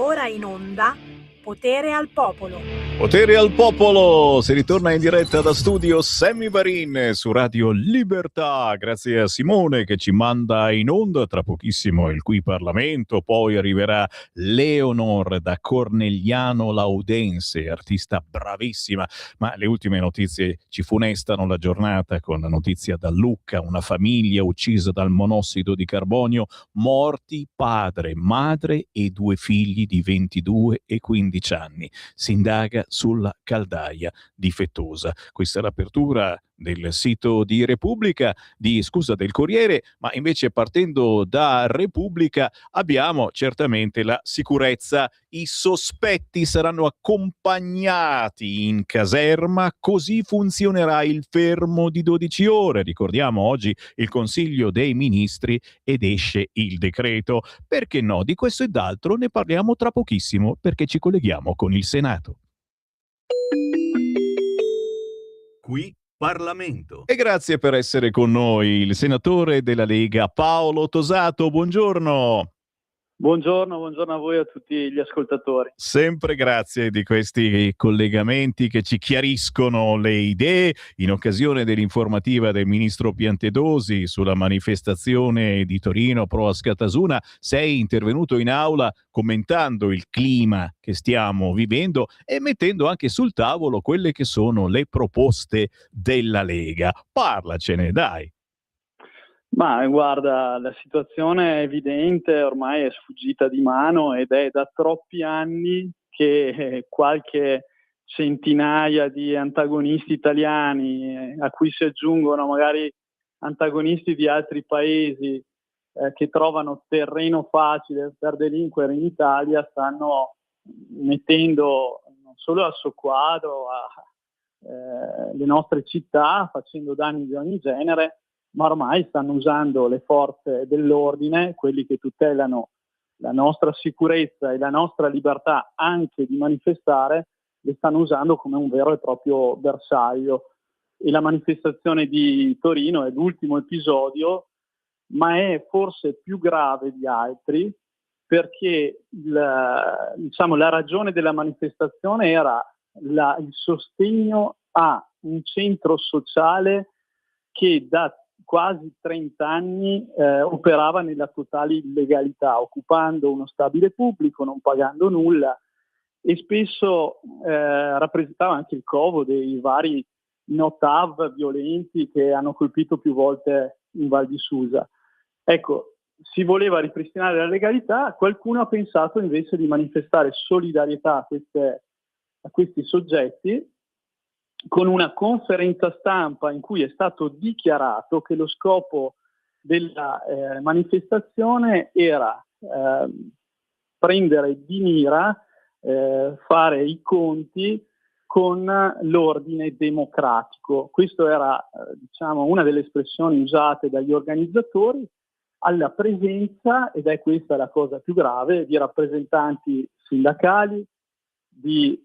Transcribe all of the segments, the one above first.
Va ora in onda Potere al Popolo. Potere al Popolo, si ritorna in diretta da studio Sammy Varin su Radio Libertà, grazie a Simone che ci manda in onda. Tra pochissimo il Qui Parlamento, poi arriverà Leonor da Cornegliano Laudense, artista bravissima, ma le ultime notizie ci funestano la giornata con la notizia da Lucca, una famiglia uccisa dal monossido di carbonio, morti padre, madre e 2 figli di 22 e 15 anni. Si indaga sulla caldaia difettosa. Questa è l'apertura del sito di Repubblica, del Corriere, ma invece partendo da Repubblica abbiamo certamente la sicurezza. I sospetti saranno accompagnati in caserma, così funzionerà il fermo di 12 ore. Ricordiamo oggi il Consiglio dei Ministri ed esce il decreto. Perché no? Di questo e d'altro ne parliamo tra pochissimo, perché ci colleghiamo con il Senato. Qui Parlamento. E grazie per essere con noi il senatore della Lega Paolo Tosato. Buongiorno. Buongiorno a voi e a tutti gli ascoltatori. Sempre grazie di questi collegamenti che ci chiariscono le idee. In occasione dell'informativa del ministro Piantedosi sulla manifestazione di Torino pro Askatasuna, sei intervenuto in aula commentando il clima che stiamo vivendo e mettendo anche sul tavolo quelle che sono le proposte della Lega. Parlacene, dai. Ma guarda, la situazione è evidente, ormai è sfuggita di mano ed è da troppi anni che qualche centinaia di antagonisti italiani, a cui si aggiungono magari antagonisti di altri paesi che trovano terreno facile per delinquere in Italia, stanno mettendo non solo al soqquadro le nostre città, facendo danni di ogni genere, ma ormai stanno usando le forze dell'ordine, quelli che tutelano la nostra sicurezza e la nostra libertà anche di manifestare, le stanno usando come un vero e proprio bersaglio. E la manifestazione di Torino è l'ultimo episodio, ma è forse più grave di altri, perché la ragione della manifestazione era il sostegno a un centro sociale che da quasi 30 anni operava nella totale illegalità, occupando uno stabile pubblico, non pagando nulla, e spesso rappresentava anche il covo dei vari no-TAV violenti che hanno colpito più volte in Val di Susa. Ecco, si voleva ripristinare la legalità, qualcuno ha pensato invece di manifestare solidarietà a questi soggetti, con una conferenza stampa in cui è stato dichiarato che lo scopo della manifestazione era prendere di mira, fare i conti con l'ordine democratico. Questo era una delle espressioni usate dagli organizzatori, alla presenza, ed è questa la cosa più grave, di rappresentanti sindacali, di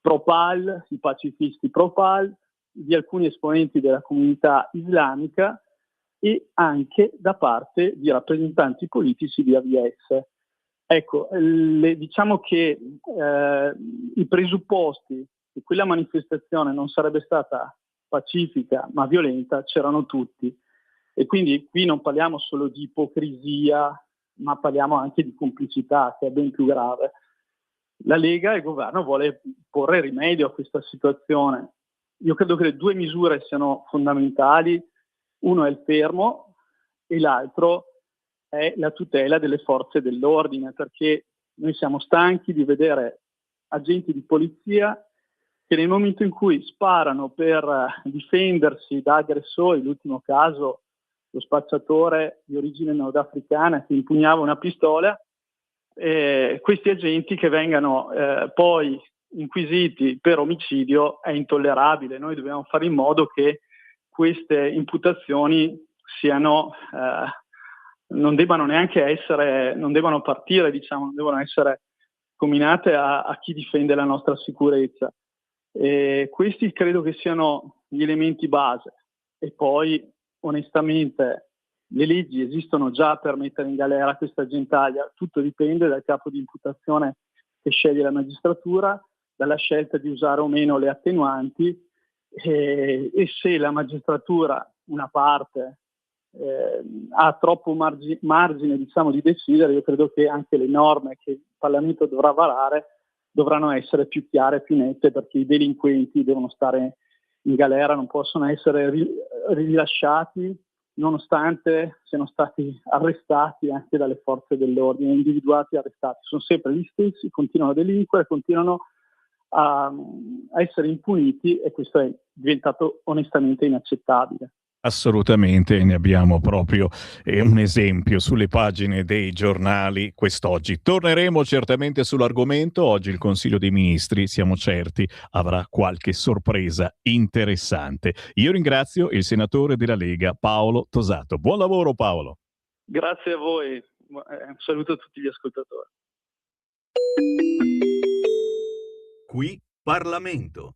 Pro-Pal, i pacifisti Pro-Pal, di alcuni esponenti della comunità islamica e anche da parte di rappresentanti politici di AVS. Ecco, diciamo che i presupposti che quella manifestazione non sarebbe stata pacifica ma violenta c'erano tutti, e quindi qui non parliamo solo di ipocrisia, ma parliamo anche di complicità, che è ben più grave. La Lega e il governo vuole porre rimedio a questa situazione. Io credo che le 2 misure siano fondamentali. Uno è il fermo e l'altro è la tutela delle forze dell'ordine, perché noi siamo stanchi di vedere agenti di polizia che nel momento in cui sparano per difendersi da aggressori, l'ultimo caso lo spacciatore di origine nordafricana che impugnava una pistola, questi agenti che vengano poi inquisiti per omicidio è intollerabile. Noi dobbiamo fare in modo che queste imputazioni non debbano partire, non devono essere comminate a chi difende la nostra sicurezza. Questi credo che siano gli elementi base. E poi onestamente le leggi esistono già per mettere in galera questa gentaglia, tutto dipende dal capo di imputazione che sceglie la magistratura, dalla scelta di usare o meno le attenuanti, e se la magistratura, una parte, ha troppo margine diciamo, di decidere, io credo che anche le norme che il Parlamento dovrà varare dovranno essere più chiare, più nette, perché i delinquenti devono stare in galera, non possono essere rilasciati nonostante siano stati arrestati anche dalle forze dell'ordine, individuati e arrestati. Sono sempre gli stessi, continuano a delinquere, continuano a essere impuniti, e questo è diventato onestamente inaccettabile. Assolutamente, ne abbiamo proprio un esempio sulle pagine dei giornali quest'oggi. Torneremo certamente sull'argomento. Oggi il Consiglio dei Ministri, siamo certi, avrà qualche sorpresa interessante. Io ringrazio il senatore della Lega Paolo Tosato. Buon lavoro Paolo. Grazie a voi, un saluto a tutti gli ascoltatori. Qui Parlamento.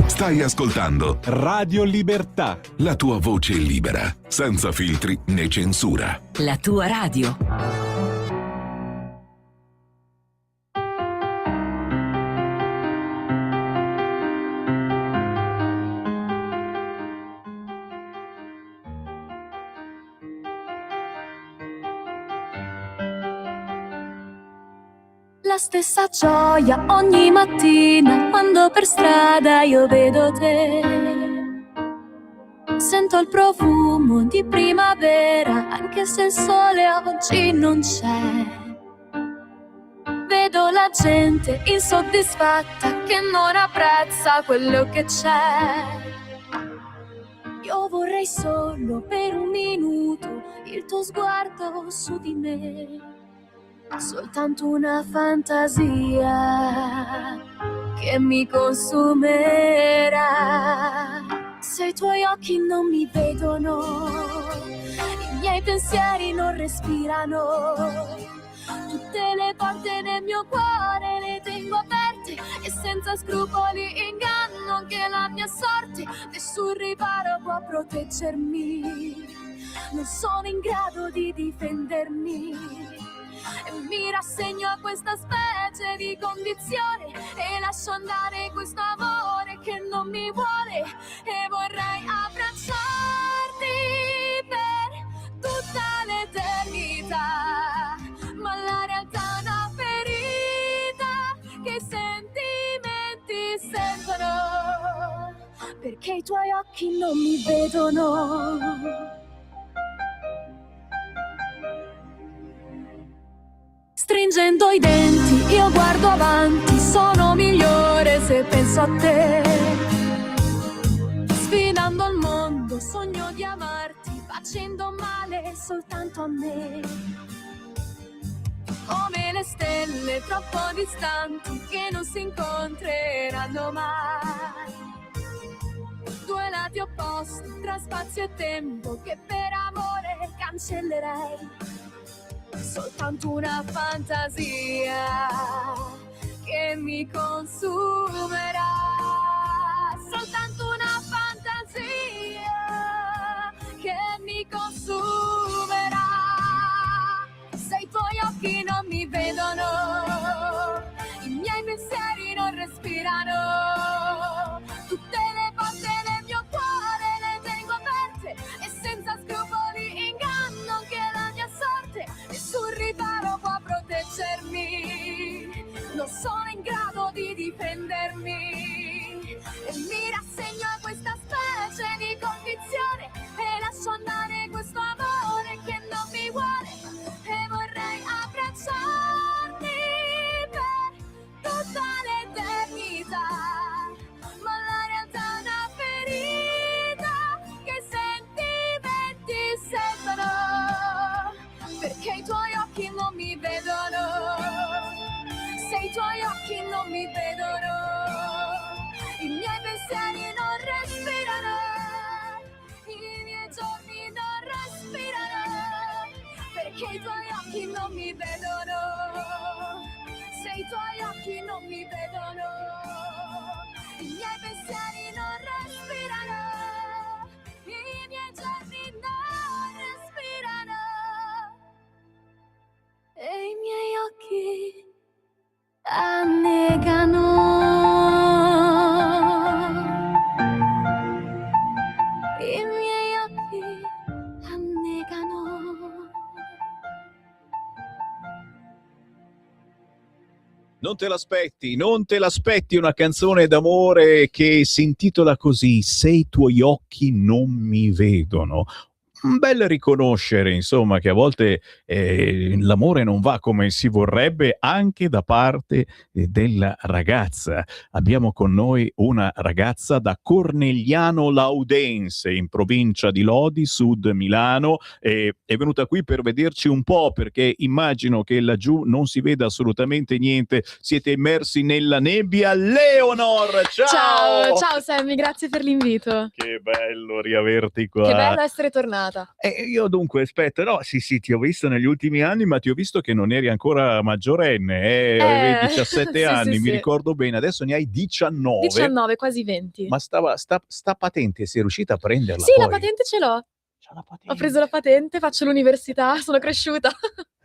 Stai ascoltando Radio Libertà. la tua voce libera, senza filtri né censura. La tua radio. La stessa gioia ogni mattina quando per strada io vedo te. Sento il profumo di primavera anche se il sole oggi non c'è. Vedo la gente insoddisfatta che non apprezza quello che c'è. Io vorrei solo per un minuto il tuo sguardo su di me. Soltanto una fantasia che mi consumerà. Se i tuoi occhi non mi vedono, i miei pensieri non respirano. Tutte le porte del mio cuore le tengo aperte e senza scrupoli inganno anche la mia sorte. Nessun riparo può proteggermi, non sono in grado di difendermi. E mi rassegno a questa specie di condizione e lascio andare questo amore che non mi vuole. E vorrei abbracciarti per tutta l'eternità, ma la realtà è una ferita che i sentimenti sentono, perché i tuoi occhi non mi vedono. Stringendo i denti io guardo avanti, sono migliore se penso a te. Sfidando il mondo sogno di amarti, facendo male soltanto a me. Come le stelle troppo distanti che non si incontreranno mai. Due lati opposti tra spazio e tempo che per amore cancellerei. Soltanto una fantasia che mi consumerà. Soltanto una fantasia che mi consumerà. Se i tuoi occhi non mi vedono, i miei pensieri non respirano. Tutte le porte del mio cuore le tengo aperte e senza scrupoli inganno anche la mia sorte. Nessun riparo può proteggermi, non sono in grado di difendermi. E mi rassegno a questa specie di condizione e lascio andare questo amore che non mi vuole. E vorrei abbracciarti per tutta l'eternità, ma la realtà è una ferita che i sentimenti sentono, perché i tuoi occhi non mi vedono. Se i tuoi occhi non mi vedono, i miei pensieri non respirano, i miei giorni non respirano, perché i tuoi occhi non mi vedono. Se i tuoi occhi non mi vedono, i miei pensieri non respirano, i miei giorni non Non te l'aspetti una canzone d'amore che si intitola così, Se i tuoi occhi non mi vedono. Un bel riconoscere, insomma, che a volte l'amore non va come si vorrebbe anche da parte della ragazza. Abbiamo con noi una ragazza da Cornegliano Laudense, in provincia di Lodi, sud Milano. È venuta qui per vederci un po', perché immagino che laggiù non si veda assolutamente niente. Siete immersi nella nebbia. Leonor, ciao! Ciao Sammy, grazie per l'invito. Che bello riaverti qua. Che bello essere tornata. Io dunque, aspetta, no, sì, ti ho visto negli ultimi anni, ma ti ho visto che non eri ancora maggiorenne, avevi 17 sì, anni, sì, mi sì. ricordo bene, adesso ne hai 19. 19, quasi 20. Ma sta patente, sei riuscita a prenderla Sì, poi? la patente ce l'ho. C'ha la patente. Ho preso la patente, faccio l'università, sono cresciuta.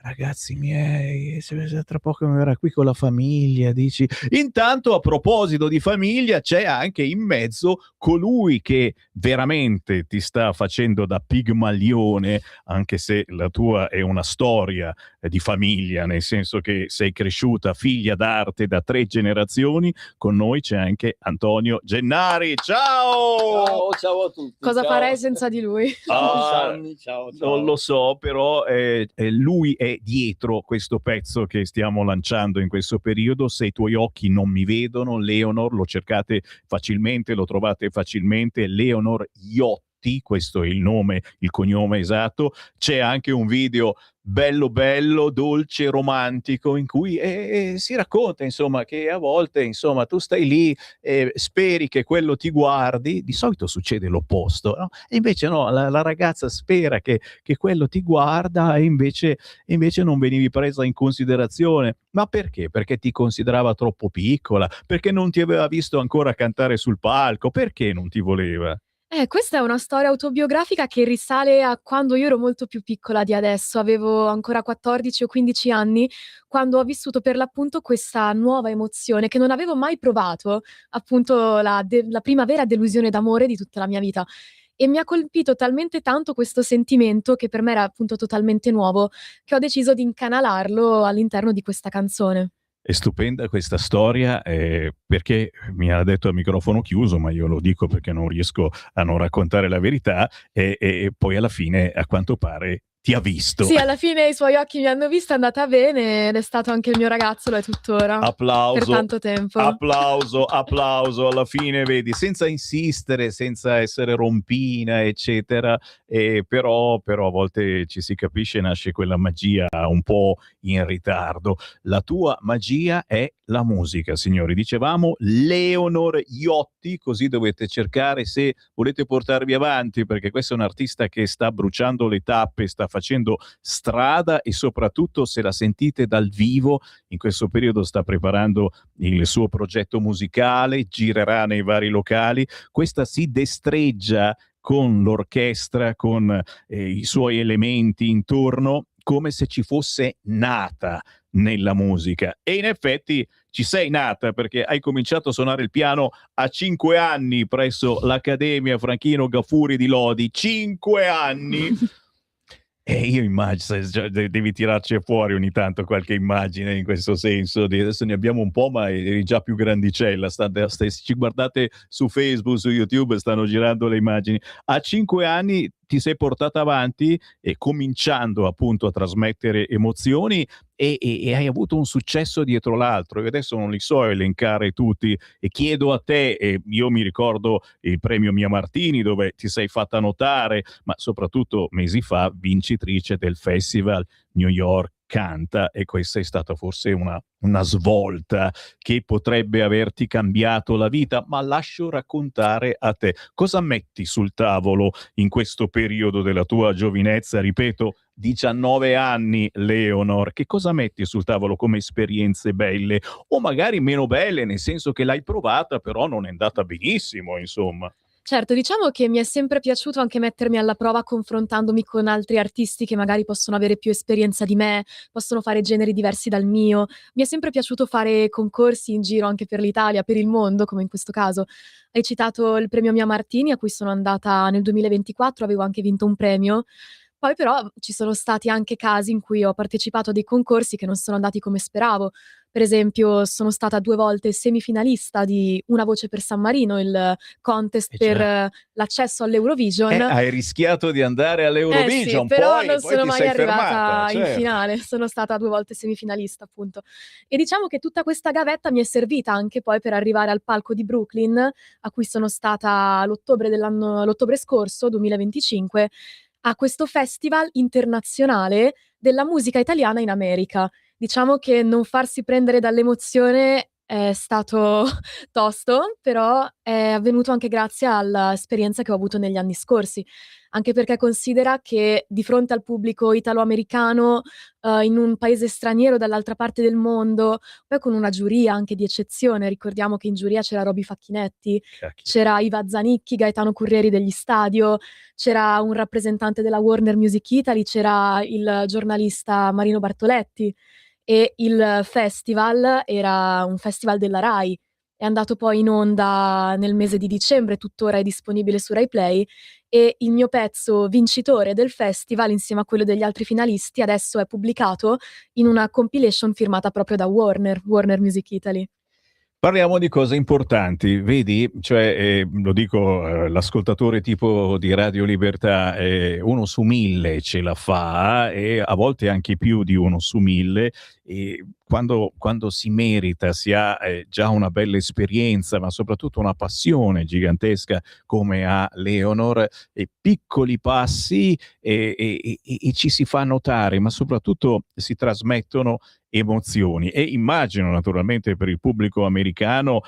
Ragazzi miei, tra poco mi verrà qui con la famiglia, dici. Intanto, a proposito di famiglia, c'è anche in mezzo colui che veramente ti sta facendo da Pigmalione, anche se la tua è una storia di famiglia, nel senso che sei cresciuta figlia d'arte da 3 generazioni. Con noi c'è anche Antonio Gennari. Ciao! Ciao a tutti. Cosa ciao. farei senza di lui? Ah, Sammy, ciao. Non lo so, però lui è dietro questo pezzo che stiamo lanciando in questo periodo. Se i tuoi occhi non mi vedono, Leonor, lo cercate facilmente, lo trovate facilmente, Leonor Iotti, questo è il nome, il cognome esatto. C'è anche un video bello, dolce, romantico, in cui si racconta, insomma, che a volte, insomma, tu stai lì, speri che quello ti guardi, di solito succede l'opposto, no? E invece no, la ragazza spera che quello ti guarda e invece non venivi presa in considerazione. Ma perché? Perché ti considerava troppo piccola? Perché non ti aveva visto ancora cantare sul palco? Perché non ti voleva? Questa è una storia autobiografica che risale a quando io ero molto più piccola di adesso, avevo ancora 14 o 15 anni, quando ho vissuto per l'appunto questa nuova emozione che non avevo mai provato, appunto la prima vera delusione d'amore di tutta la mia vita. E mi ha colpito talmente tanto questo sentimento, che per me era appunto totalmente nuovo, che ho deciso di incanalarlo all'interno di questa canzone. È stupenda questa storia, perché mi ha detto a microfono chiuso, ma io lo dico perché non riesco a non raccontare la verità, e poi alla fine, a quanto pare, ti ha visto. Sì, alla fine i suoi occhi mi hanno vista, è andata bene ed è stato anche il mio ragazzo, lo è tuttora. Applauso, per tanto tempo. Applauso, alla fine, vedi, senza insistere, senza essere rompina, eccetera, però a volte ci si capisce, nasce quella magia un po' in ritardo. La tua magia è la musica, signori. Dicevamo Leonor Iotti, così dovete cercare se volete portarvi avanti, perché questo è un artista che sta bruciando le tappe, sta facendo strada, e soprattutto, se la sentite dal vivo, in questo periodo sta preparando il suo progetto musicale, girerà nei vari locali. Questa si destreggia con l'orchestra, con i suoi elementi intorno, come se ci fosse nata nella musica. E in effetti ci sei nata, perché hai cominciato a suonare il piano a 5 anni presso l'Accademia Franchino Gafuri di Lodi. 5 anni! E io immagino, devi tirarci fuori ogni tanto qualche immagine in questo senso. Adesso ne abbiamo un po', ma eri già più grandicella. Ci guardate su Facebook, su YouTube, stanno girando le immagini. A 5 anni ti sei portata avanti, e cominciando appunto a trasmettere emozioni, e hai avuto un successo dietro l'altro. Io adesso non li so elencare tutti, e chiedo a te, e io mi ricordo il premio Mia Martini, dove ti sei fatta notare, ma soprattutto mesi fa vincitrice del Festival New York Canta, e questa è stata forse una svolta che potrebbe averti cambiato la vita. Ma lascio raccontare a te cosa metti sul tavolo in questo periodo della tua giovinezza. Ripeto, 19 anni, Leonor. Che cosa metti sul tavolo come esperienze belle, o magari meno belle, nel senso che l'hai provata però non è andata benissimo, insomma? Certo, diciamo che mi è sempre piaciuto anche mettermi alla prova confrontandomi con altri artisti che magari possono avere più esperienza di me, possono fare generi diversi dal mio. Mi è sempre piaciuto fare concorsi in giro anche per l'Italia, per il mondo, come in questo caso. Hai citato il premio Mia Martini, a cui sono andata nel 2024, avevo anche vinto un premio. Poi però ci sono stati anche casi in cui ho partecipato a dei concorsi che non sono andati come speravo. Per esempio sono stata 2 volte semifinalista di Una voce per San Marino, il contest per l'accesso all'Eurovision. Hai rischiato di andare Sì, all'Eurovision, però poi non sono ti mai sei arrivata fermata, in certo. finale, sono stata 2 volte semifinalista appunto. E diciamo che tutta questa gavetta mi è servita anche poi per arrivare al palco di Brooklyn, a cui sono stata l'ottobre scorso, 2025, a questo festival internazionale della musica italiana in America. Diciamo che non farsi prendere dall'emozione è stato tosto, però è avvenuto anche grazie all'esperienza che ho avuto negli anni scorsi. Anche perché considera che di fronte al pubblico italo-americano, in un paese straniero dall'altra parte del mondo, poi con una giuria anche di eccezione, ricordiamo che in giuria c'era Roby Facchinetti, Cacchio. c'era Iva Zanicchi, Gaetano Currieri degli Stadio, c'era un rappresentante della Warner Music Italy, c'era il giornalista Marino Bartoletti. E il festival era un festival della Rai, è andato poi in onda nel mese di dicembre, tuttora è disponibile su Rai Play, e il mio pezzo vincitore del festival, insieme a quello degli altri finalisti, adesso è pubblicato in una compilation firmata proprio da Warner Music Italy. Parliamo di cose importanti, vedi? Cioè, lo dico, l'ascoltatore tipo di Radio Libertà, 1 su 1000 ce la fa e a volte anche più di 1 su 1000 e quando si merita, si ha già una bella esperienza, ma soprattutto una passione gigantesca come ha Leonor, e piccoli passi e ci si fa notare, ma soprattutto si trasmettono emozioni. E immagino naturalmente per il pubblico americano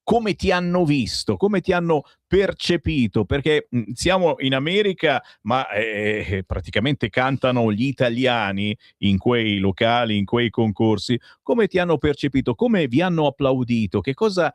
come ti hanno visto, come ti hanno percepito, perché siamo in America, ma praticamente cantano gli italiani in quei locali, in quei concorsi. Come ti hanno percepito? Come vi hanno applaudito? Che cosa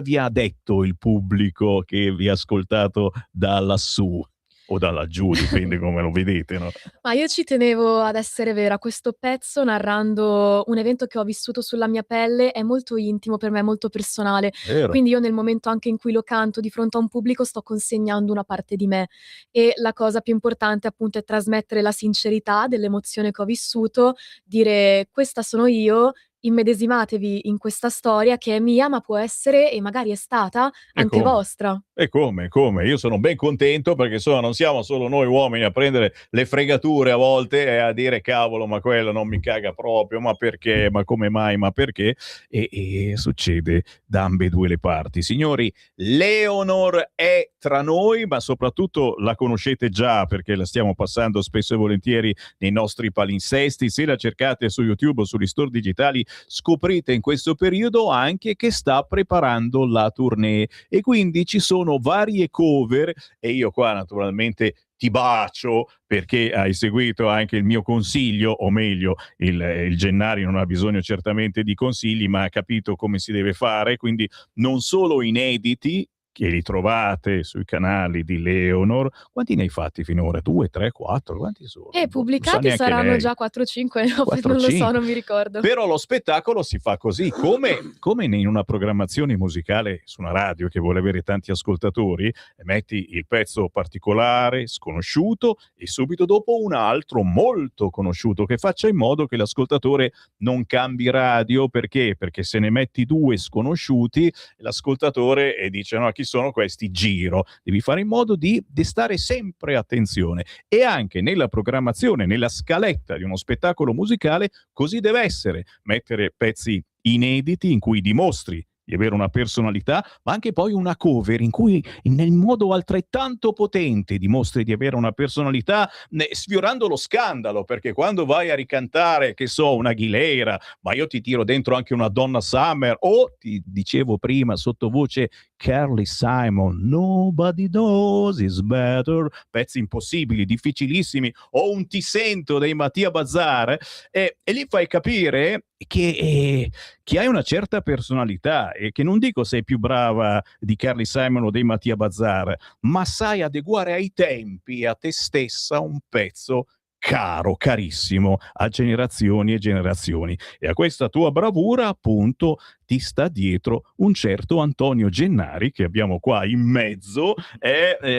vi ha detto il pubblico che vi ha ascoltato da lassù o da laggiù, dipende come lo vedete, no? Ma io ci tenevo ad essere vera, questo pezzo narrando un evento che ho vissuto sulla mia pelle è molto intimo per me, molto personale. Vero. Quindi io nel momento anche in cui lo canto di fronte a un pubblico sto consegnando una parte di me e la cosa più importante appunto è trasmettere la sincerità dell'emozione che ho vissuto, dire questa sono io, immedesimatevi in questa storia che è mia, ma può essere e magari è stata E anche come? vostra. E come? Io sono ben contento perché insomma non siamo solo noi uomini a prendere le fregature a volte e a dire cavolo, ma quello non mi caga proprio, ma perché, ma come mai, ma perché? E succede da ambedue le parti. Signori, Leonor è tra noi, ma soprattutto la conoscete già perché la stiamo passando spesso e volentieri nei nostri palinsesti. Se la cercate su YouTube o sugli store digitali, scoprite in questo periodo anche che sta preparando la tournée e quindi ci sono varie cover e io qua naturalmente ti bacio perché hai seguito anche il mio consiglio, o meglio il Gennari non ha bisogno certamente di consigli ma ha capito come si deve fare, quindi non solo inediti che li trovate sui canali di Leonor. Quanti ne hai fatti finora? 2, 3, 4? Quanti sono? Pubblicati saranno già 4-5, no, 4, non lo 5. so, non mi ricordo. Però lo spettacolo si fa così, come in una programmazione musicale su una radio che vuole avere tanti ascoltatori, metti il pezzo particolare, sconosciuto, e subito dopo un altro molto conosciuto che faccia in modo che l'ascoltatore non cambi radio. Perché? Perché se ne metti 2 sconosciuti, l'ascoltatore dice no, chi sono questi? Giro. Devi fare in modo di destare sempre attenzione. E anche nella programmazione, nella scaletta di uno spettacolo musicale, così deve essere. Mettere pezzi inediti in cui dimostri di avere una personalità, ma anche poi una cover in cui nel modo altrettanto potente dimostri di avere una personalità, sfiorando lo scandalo, perché quando vai a ricantare, che so, una Aguilera, ma io ti tiro dentro anche una Donna Summer, o ti dicevo prima sottovoce Carly Simon, Nobody Knows Is Better, pezzi impossibili, difficilissimi, o un Ti sento dei Mattia Bazzar, e lì fai capire che hai una certa personalità e che non dico sei più brava di Carly Simon o dei Mattia Bazzar, ma sai adeguare ai tempi e a te stessa un pezzo caro, carissimo a generazioni e generazioni. E a questa tua bravura appunto ti ti sta dietro un certo Antonio Gennari, che abbiamo qua in mezzo.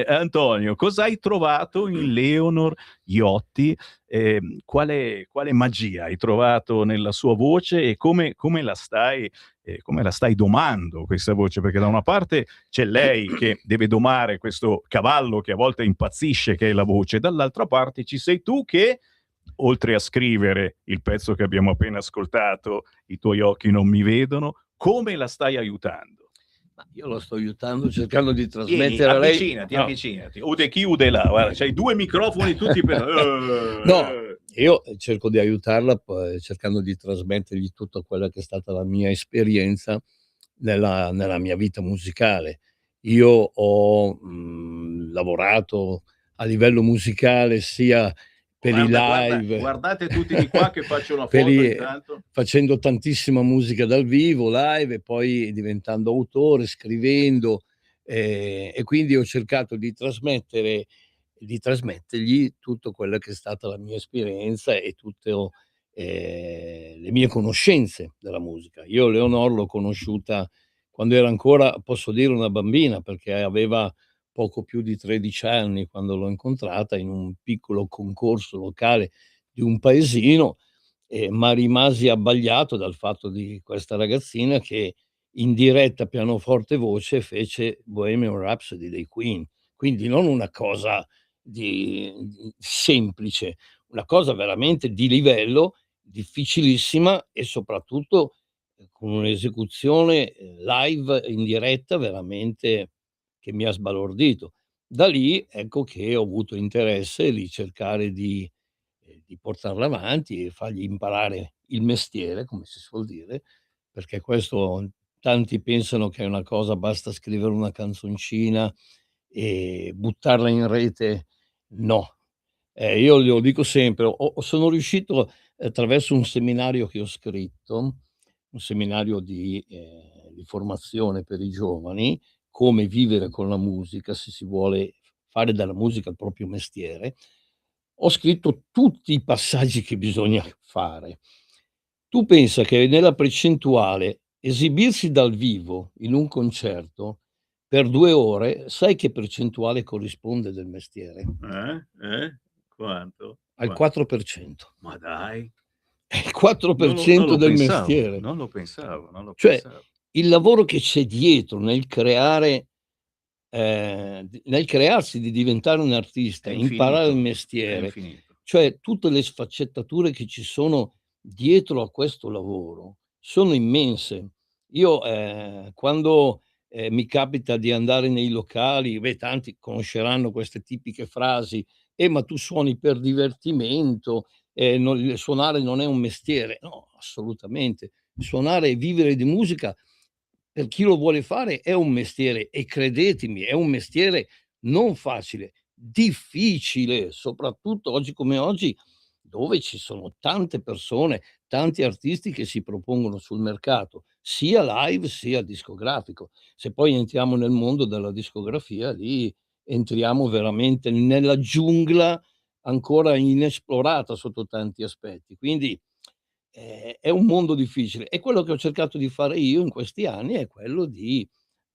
Antonio, cosa hai trovato in Leonor Iotti? Quale magia hai trovato nella sua voce e come la stai domando questa voce? Perché da una parte c'è lei che deve domare questo cavallo che a volte impazzisce, che è la voce, dall'altra parte ci sei tu che, oltre a scrivere il pezzo che abbiamo appena ascoltato, I tuoi occhi non mi vedono, come la stai aiutando? Ma io lo sto aiutando cercando di Vieni, trasmettere a lei. avvicinati, No. avvicinati. Ude chi, ude là. Guarda, c'hai 2 microfoni tutti per... No, io cerco di aiutarla cercando di trasmettergli tutta quella che è stata la mia esperienza nella mia vita musicale. Io ho lavorato a livello musicale sia per i live. Guardate tutti di qua che faccio una per foto i- intanto. facendo tantissima musica dal vivo, live, e poi diventando autore, scrivendo, e quindi ho cercato di trasmettergli tutto quello che è stata la mia esperienza e tutte le mie conoscenze della musica. Io Leonor l'ho conosciuta quando era ancora, posso dire, una bambina, perché aveva poco più di 13 anni quando l'ho incontrata in un piccolo concorso locale di un paesino, ma rimasi abbagliato dal fatto di questa ragazzina che in diretta pianoforte e voce fece Bohemian Rhapsody dei Queen. Quindi non una cosa di semplice, una cosa veramente di livello, difficilissima e soprattutto con un'esecuzione live in diretta veramente che mi ha sbalordito. Da lì ecco che ho avuto interesse di cercare di portarla avanti e fargli imparare il mestiere, come si suol dire, perché questo tanti pensano che è una cosa, basta scrivere una canzoncina e buttarla in rete. No. Io glielo dico sempre, sono riuscito attraverso un seminario che ho scritto, un seminario di formazione per i giovani, come vivere con la musica, se si vuole fare della musica il proprio mestiere. Ho scritto tutti i passaggi che bisogna fare. Tu pensa che nella percentuale esibirsi dal vivo in un concerto per 2 ore, sai che percentuale corrisponde del mestiere? Quanto? Al Quanto? 4%. Ma dai. È il Non 4% lo del pensavo, mestiere. non lo pensavo. Cioè, il lavoro che c'è dietro nel creare, nel crearsi di diventare un artista, È imparare il infinito, è mestiere, infinito. cioè tutte le sfaccettature che ci sono dietro a questo lavoro sono immense. Io, quando, mi capita di andare nei locali, tanti conosceranno queste tipiche frasi: ma tu suoni per divertimento, suonare non è un mestiere." No, assolutamente. Suonare e vivere di musica, per chi lo vuole fare, è un mestiere e credetemi, è un mestiere non facile, difficile, soprattutto oggi come oggi, dove ci sono tante persone, tanti artisti che si propongono sul mercato, sia live sia discografico. Se poi entriamo nel mondo della discografia, lì entriamo veramente nella giungla ancora inesplorata sotto tanti aspetti. Quindi è un mondo difficile e quello che ho cercato di fare io in questi anni è quello di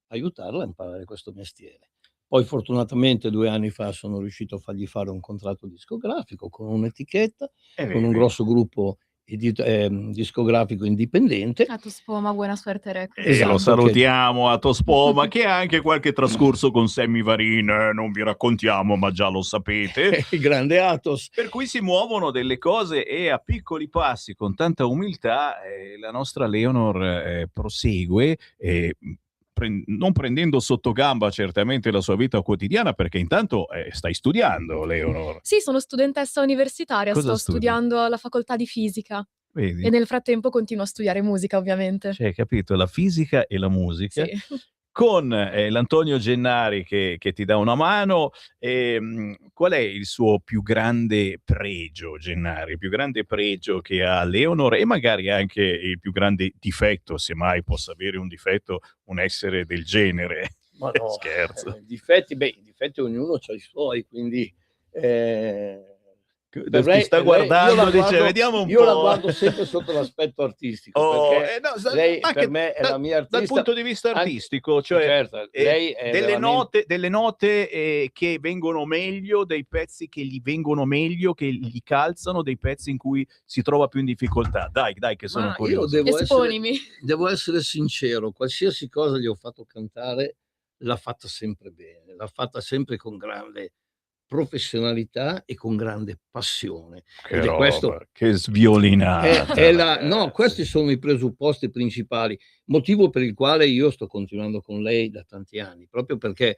aiutarla a imparare questo mestiere. Poi fortunatamente 2 anni fa sono riuscito a fargli fare un contratto discografico con un'etichetta, con un grosso gruppo discografico indipendente. Spoma, buona suerte Records. Lo Esatto, salutiamo a Tospoma, che ha anche qualche trascorso con Sammy Varin, non vi raccontiamo, ma già lo sapete. Il grande Athos. Per cui si muovono delle cose e a piccoli passi, con tanta umiltà, la nostra Leonor prosegue, non prendendo sotto gamba certamente la sua vita quotidiana, perché intanto stai studiando, Leonor. Sì, sono studentessa universitaria, Cosa sto studi? studiando alla facoltà di fisica Vedi? e nel frattempo continuo a studiare musica, ovviamente. Cioè, capito, la fisica e la musica. Sì. Con l'Antonio Gennari che ti dà una mano. Qual è il suo più grande pregio, Gennari? Il più grande pregio che ha Leonor e magari anche il più grande difetto, se mai possa avere un difetto un essere del genere? Ma no, Scherzo. difetti ognuno c'ha i suoi, quindi Per Ti sta io guardando, la dice guardo, vediamo un io la po'. guardo sempre sotto l'aspetto artistico, Oh, perché no, lei anche per me è la mia dal artista. punto di vista Anche, artistico, cioè certo, lei è veramente... delle note che vengono meglio, dei pezzi che gli vengono meglio, che gli calzano, dei pezzi in cui si trova più in difficoltà. Dai, che sono Ma io curioso. Esponimi. devo essere sincero, qualsiasi cosa gli ho fatto cantare l'ha fatta sempre bene, l'ha fatta sempre con grande professionalità e con grande passione. Che Ed è questo, roba, che sviolinata. no, questi sono i presupposti principali, motivo per il quale io sto continuando con lei da tanti anni, proprio perché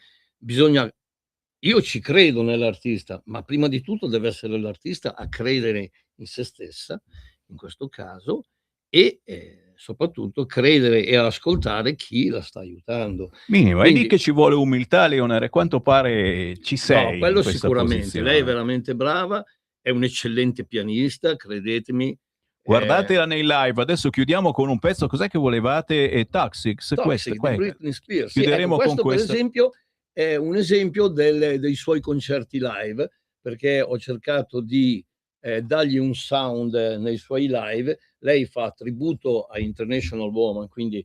io ci credo nell'artista, ma prima di tutto deve essere l'artista a credere in se stessa, in questo caso, e soprattutto credere e ascoltare chi la sta aiutando. Minimo, è lì Quindi, che ci vuole umiltà, Leonore. A quanto pare ci sei no, quello in questa sicuramente. posizione. Lei è veramente brava, è un eccellente pianista, credetemi. Guardatela nei live. Adesso chiudiamo con un pezzo. Cos'è che volevate? Toxics, Toxic di Britney Spears. Sì, chiuderemo ecco, con questo per questa. esempio è un esempio dei suoi concerti live, perché ho cercato di dargli un sound nei suoi live. Lei fa tributo a International Woman, quindi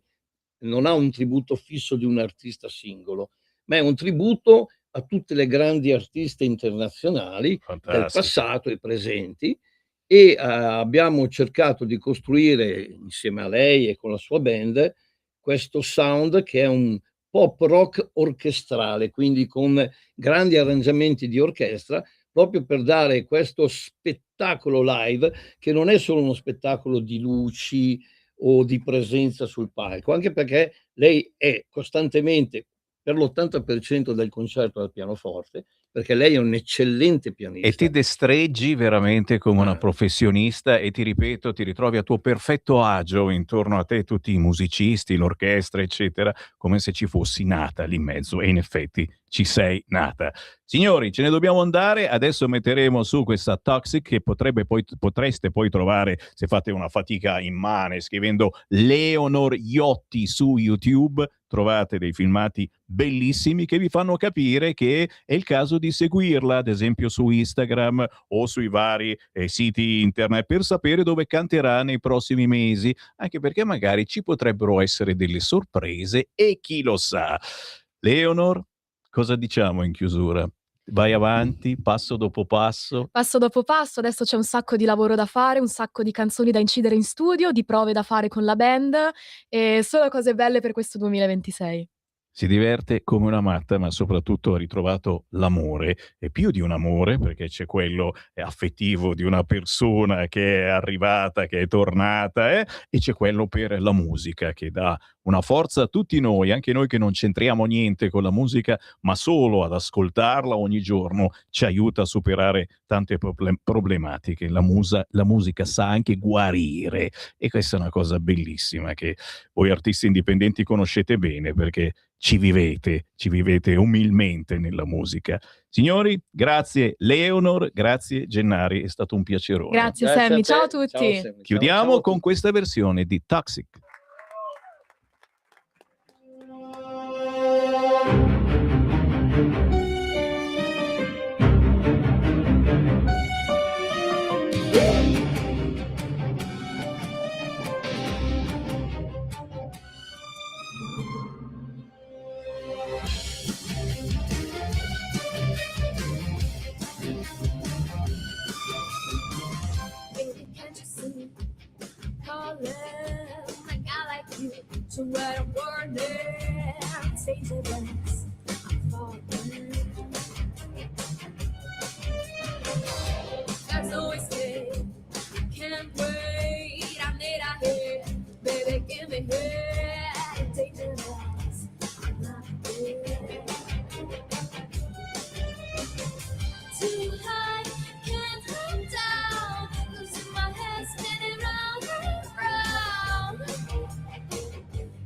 non ha un tributo fisso di un artista singolo, ma è un tributo a tutte le grandi artiste internazionali del Fantastico. passato e presenti, e abbiamo cercato di costruire insieme a lei e con la sua band questo sound che è un pop rock orchestrale, quindi con grandi arrangiamenti di orchestra, proprio per dare questo spettacolo live che non è solo uno spettacolo di luci o di presenza sul palco, anche perché lei è costantemente per l'80% del concerto al pianoforte, perché lei è un eccellente E pianista. ti destreggi veramente come una professionista e ti ripeto, ti ritrovi a tuo perfetto agio intorno a te tutti i musicisti, l'orchestra, eccetera, come se ci fossi nata lì in mezzo e in effetti ci sei nata. Signori, ce ne dobbiamo andare, adesso metteremo su questa Toxic che potreste poi trovare se fate una fatica immane scrivendo Leonor Iotti su YouTube, trovate dei filmati bellissimi che vi fanno capire che è il caso di seguirla, ad esempio su Instagram o sui vari siti internet per sapere dove canterà nei prossimi mesi, anche perché magari ci potrebbero essere delle sorprese e chi lo sa. Leonor, cosa diciamo in chiusura? Vai avanti, passo dopo passo. Passo dopo passo, adesso c'è un sacco di lavoro da fare, un sacco di canzoni da incidere in studio, di prove da fare con la band e solo cose belle per questo 2026. Si diverte come una matta, ma soprattutto ha ritrovato l'amore, e più di un amore, perché c'è quello affettivo di una persona che è arrivata, che è tornata, e c'è quello per la musica, che dà una forza a tutti noi, anche noi che non c'entriamo niente con la musica, ma solo ad ascoltarla ogni giorno ci aiuta a superare tante problematiche. La musica sa anche guarire, e questa è una cosa bellissima che voi artisti indipendenti conoscete bene, perché ci vivete umilmente nella musica. Signori, grazie Leonor, grazie Gennari, è stato un piacerone. Grazie Sammy, ciao a tutti. Ciao, Sammy. Chiudiamo Ciao a con tutti. questa versione di Toxic. Baby, can't you see? Calling a guy like you to where I'm warning. Say to dance, I'm falling. There's no escape, can't wait. I need a hit, baby, give me hit. Take the dance, I'm not here. Too high, can't come down. Losing my head, spinning round and round.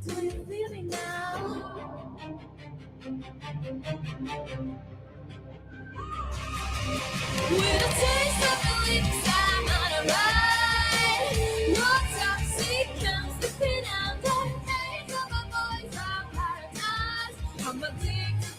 Do you feel me now? With a taste of the lips, I'm on a ride. No toxic, I'm slipping out. The taste of a voice of paradise. I'm addicted.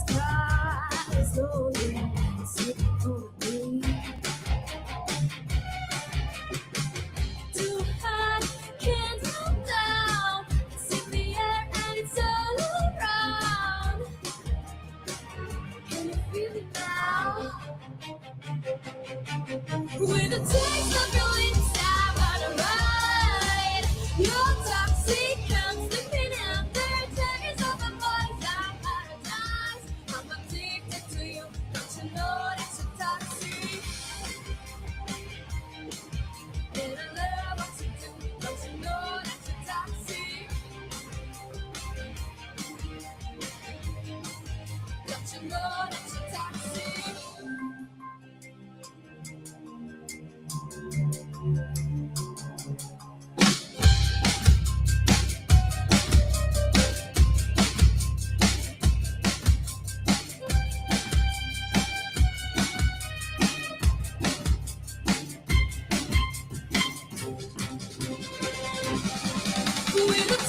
sky slowly slipping over me. Too hot, can't come down. It's in the air and it's all around. Can you feel it now? With the taste of your inside, what a ride. Your toxic comes slipping out there. Tears of the bodies I'm paradise. I'm addicted to you. Don't you know that you're toxic? And I love what you do. Don't you know that you're toxic? Don't you know that you're toxic? With the